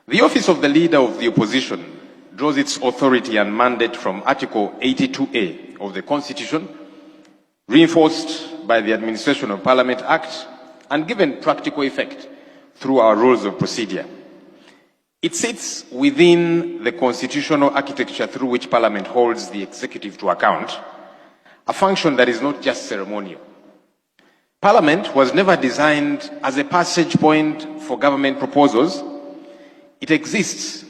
The office of the Leader of the Opposition draws its authority and mandate from Article 82A of the Constitution, reinforced by the Administration of Parliament Act and given practical effect through our rules of procedure. It sits within the constitutional architecture through which Parliament holds the executive to account, a function that is not just ceremonial. Parliament was never designed as a passage point for government proposals. It exists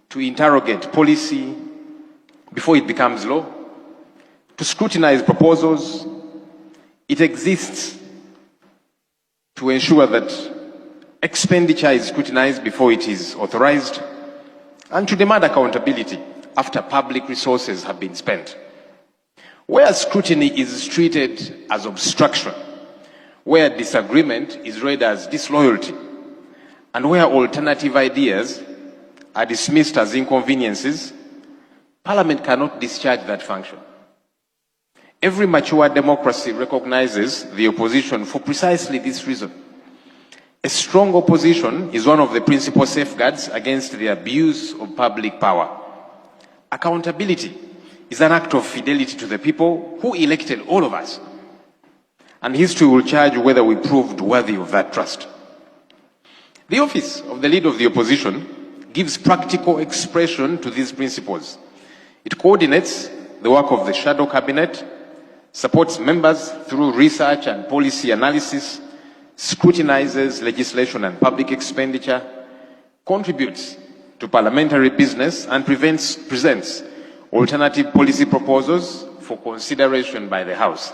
to interrogate policy before it becomes law, to scrutinize proposals. It exists to ensure that expenditure is scrutinized before it is authorized, and to demand accountability after public resources have been spent. Where scrutiny is treated as obstruction, where disagreement is read as disloyalty, and where alternative ideas are dismissed as inconveniences, Parliament cannot discharge that function. Every mature democracy recognizes the opposition for precisely this reason. A strong opposition is one of the principal safeguards against the abuse of public power. Accountability is an act of fidelity to the people who elected all of us. And history will judge whether we proved worthy of that trust. The office of the Leader of the Opposition gives practical expression to these principles. It coordinates the work of the shadow cabinet, supports members through research and policy analysis, scrutinizes legislation and public expenditure, contributes to parliamentary business, and presents alternative policy proposals for consideration by the House.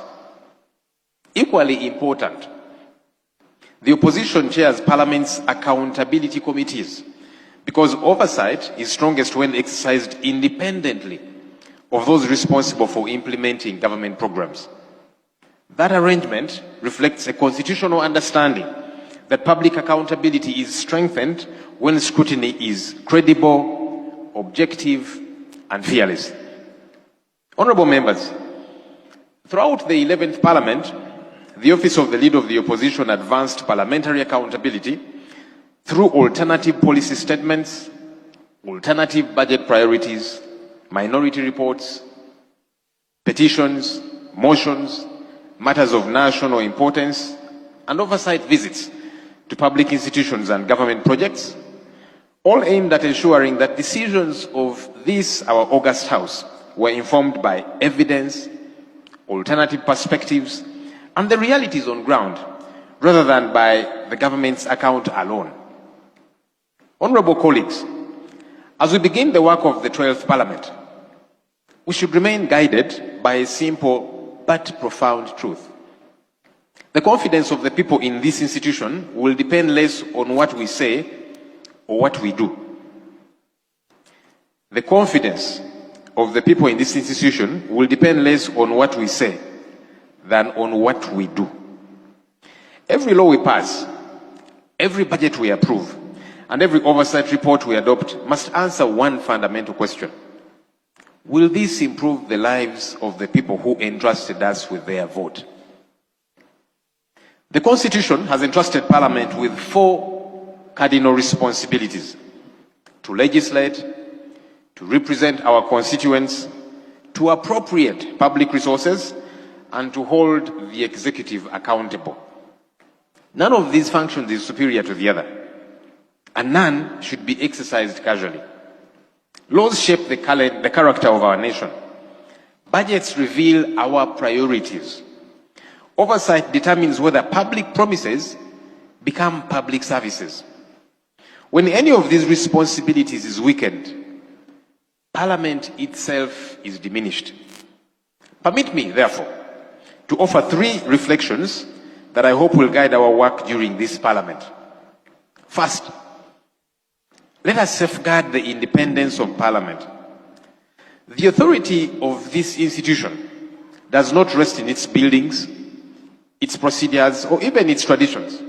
Equally important, the opposition chairs Parliament's accountability committees, because oversight is strongest when exercised independently of those responsible for implementing government programs. That arrangement reflects a constitutional understanding that public accountability is strengthened when scrutiny is credible, objective, and fearless. Honorable members, throughout the 11th Parliament, the Office of the Leader of the Opposition advanced parliamentary accountability through alternative policy statements, alternative budget priorities, minority reports, petitions, motions, matters of national importance, and oversight visits to public institutions and government projects, all aimed at ensuring that decisions of this, our august House, were informed by evidence, alternative perspectives, and the realities on ground, rather than by the government's account alone. Honorable colleagues, as we begin the work of the 12th Parliament, we should remain guided by a simple but profound truth. The confidence of the people in this institution will depend less on what we say or what we do. The confidence of the people in this institution will depend less on what we say than on what we do. Every law we pass, every budget we approve, and every oversight report we adopt must answer one fundamental question. Will this improve the lives of the people who entrusted us with their vote? The Constitution has entrusted Parliament with 4 cardinal responsibilities: to legislate, to represent our constituents, to appropriate public resources, and to hold the executive accountable. None of these functions is superior to the other, and none should be exercised casually. Laws shape the character of our nation. Budgets reveal our priorities. Oversight determines whether public promises become public services. When any of these responsibilities is weakened, Parliament itself is diminished. Permit me, therefore, to offer 3 reflections that I hope will guide our work during this Parliament. First, let us safeguard the independence of Parliament. The authority of this institution does not rest in its buildings, its procedures, or even its traditions.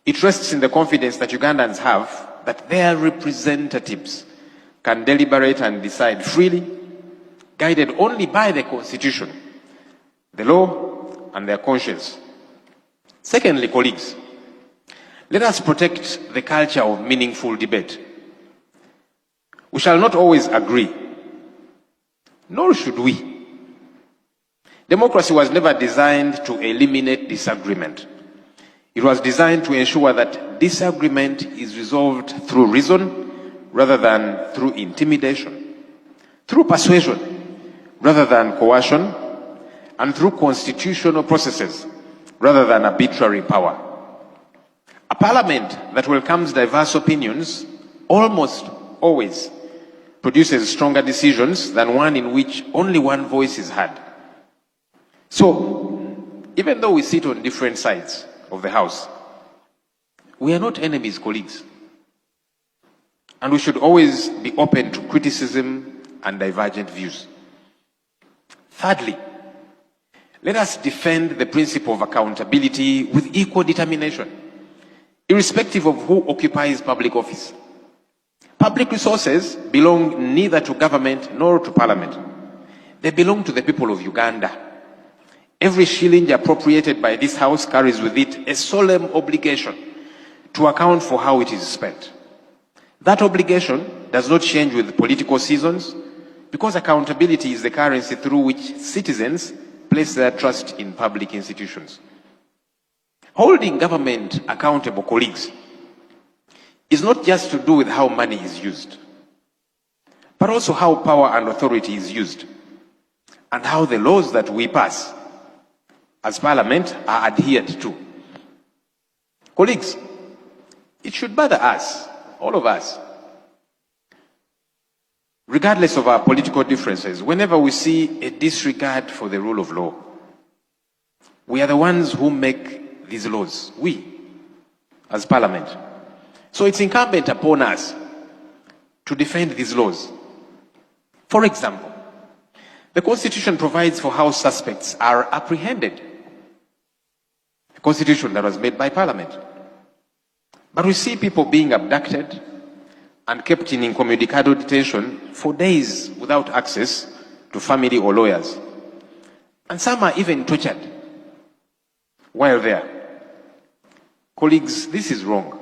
It rests in the confidence that Ugandans have that their representatives can deliberate and decide freely, guided only by the Constitution, the law, and their conscience. Secondly, colleagues, let us protect the culture of meaningful debate. We shall not always agree, nor should we. Democracy was never designed to eliminate disagreement. It was designed to ensure that disagreement is resolved through reason rather than through intimidation, through persuasion rather than coercion, and through constitutional processes rather than arbitrary power. A parliament that welcomes diverse opinions almost always produces stronger decisions than one in which only one voice is heard. So, even though we sit on different sides of the House, we are not enemies, colleagues. And we should always be open to criticism and divergent views. Thirdly, let us defend the principle of accountability with equal determination, irrespective of who occupies public office. Public resources belong neither to government nor to parliament. They belong to the people of Uganda. Every shilling appropriated by this House carries with it a solemn obligation to account for how it is spent. That obligation does not change with political seasons because accountability is the currency through which citizens place their trust in public institutions. Holding government accountable, colleagues, is not just to do with how money is used, but also how power and authority is used, and how the laws that we pass as Parliament are adhered to. Colleagues, it should bother us, all of us, regardless of our political differences, whenever we see a disregard for the rule of law. We are the ones who make these laws, we, as Parliament. So it's incumbent upon us to defend these laws. For example, the Constitution provides for how suspects are apprehended. A Constitution that was made by Parliament. But we see people being abducted and kept in incommunicado detention for days without access to family or lawyers. And some are even tortured while there. Colleagues, this is wrong.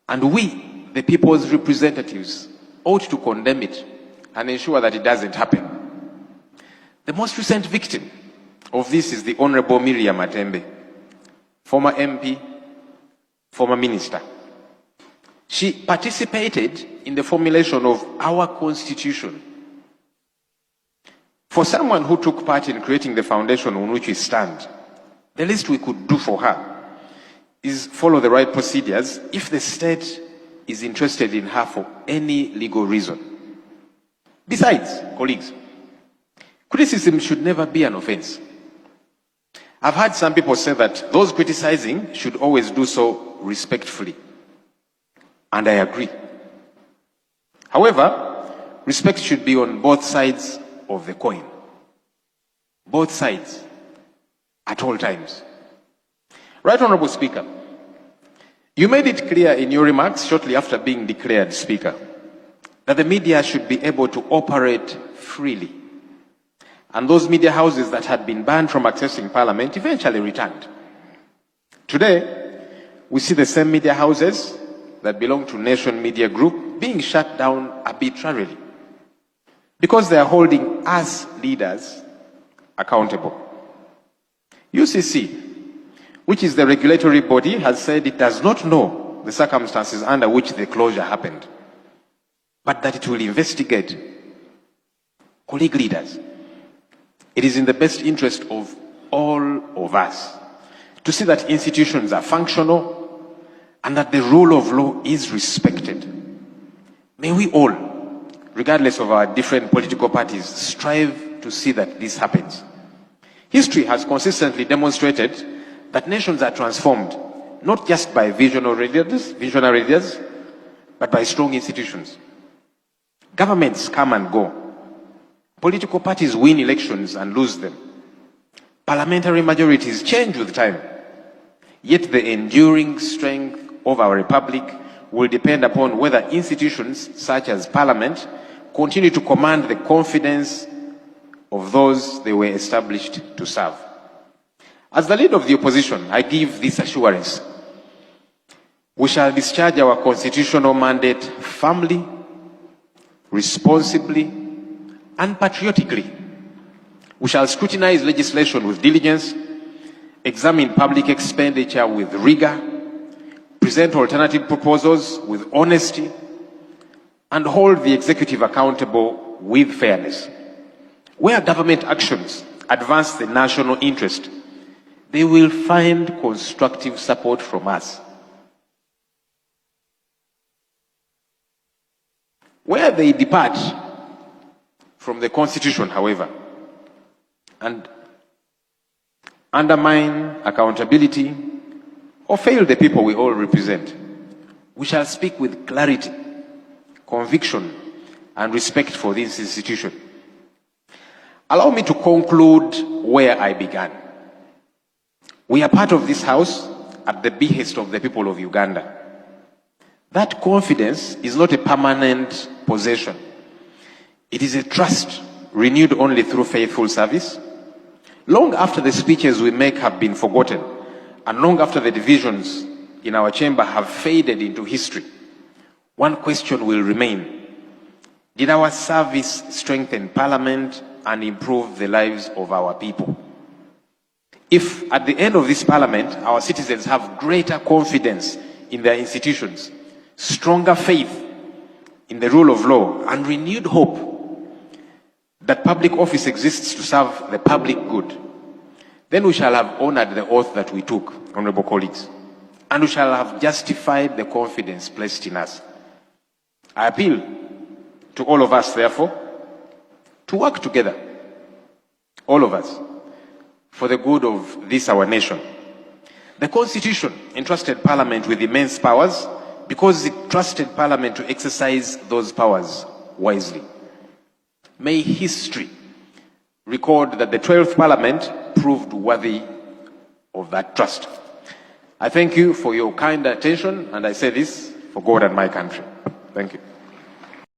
And we, the people's representatives, ought to condemn it and ensure that it doesn't happen. The most recent victim of this is the Honorable Miriam Atembe, former MP, former minister. She participated in the formulation of our Constitution. For someone who took part in creating the foundation on which we stand, the least we could do for her is follow the right procedures if the state is interested in her for any legal reason. Besides, colleagues, criticism should never be an offense. I've heard some people say that those criticizing should always do so respectfully. And I agree. However, respect should be on both sides of the coin. Both sides, at all times. Right, Honorable Speaker, you made it clear in your remarks shortly after being declared Speaker that the media should be able to operate freely. And those media houses that had been banned from accessing Parliament eventually returned. Today, we see the same media houses that belong to Nation Media Group being shut down arbitrarily because they are holding us leaders accountable. UCC, which is the regulatory body, has said it does not know the circumstances under which the closure happened, but that it will investigate. Colleague leaders, it is in the best interest of all of us to see that institutions are functional and that the rule of law is respected. May we all, regardless of our different political parties, strive to see that this happens. History has consistently demonstrated that nations are transformed, not just by visionary leaders, but by strong institutions. Governments come and go. Political parties win elections and lose them. Parliamentary majorities change with time. Yet the enduring strength of our republic will depend upon whether institutions such as Parliament continue to command the confidence of those they were established to serve. As the leader of the opposition, I give this assurance. We shall discharge our constitutional mandate firmly, responsibly, and patriotically. We shall scrutinize legislation with diligence, examine public expenditure with rigor, present alternative proposals with honesty, and hold the executive accountable with fairness. Where government actions advance the national interest, they will find constructive support from us. Where they depart from the Constitution, however, and undermine accountability or fail the people we all represent, we shall speak with clarity, conviction, and respect for this institution. Allow me to conclude where I began. We are part of this House at the behest of the people of Uganda. That confidence is not a permanent possession. It is a trust renewed only through faithful service. Long after the speeches we make have been forgotten, and long after the divisions in our chamber have faded into history, one question will remain. Did our service strengthen Parliament and improve the lives of our people? If at the end of this Parliament, our citizens have greater confidence in their institutions, stronger faith in the rule of law, and renewed hope that public office exists to serve the public good, then we shall have honored the oath that we took, honorable colleagues, and we shall have justified the confidence placed in us. I appeal to all of us, therefore, to work together, all of us, for the good of this our nation. The Constitution entrusted Parliament with immense powers because it trusted Parliament to exercise those powers wisely. May history record that the 12th Parliament proved worthy of that trust. I thank you for your kind attention, and I say this for God and my country. Thank you.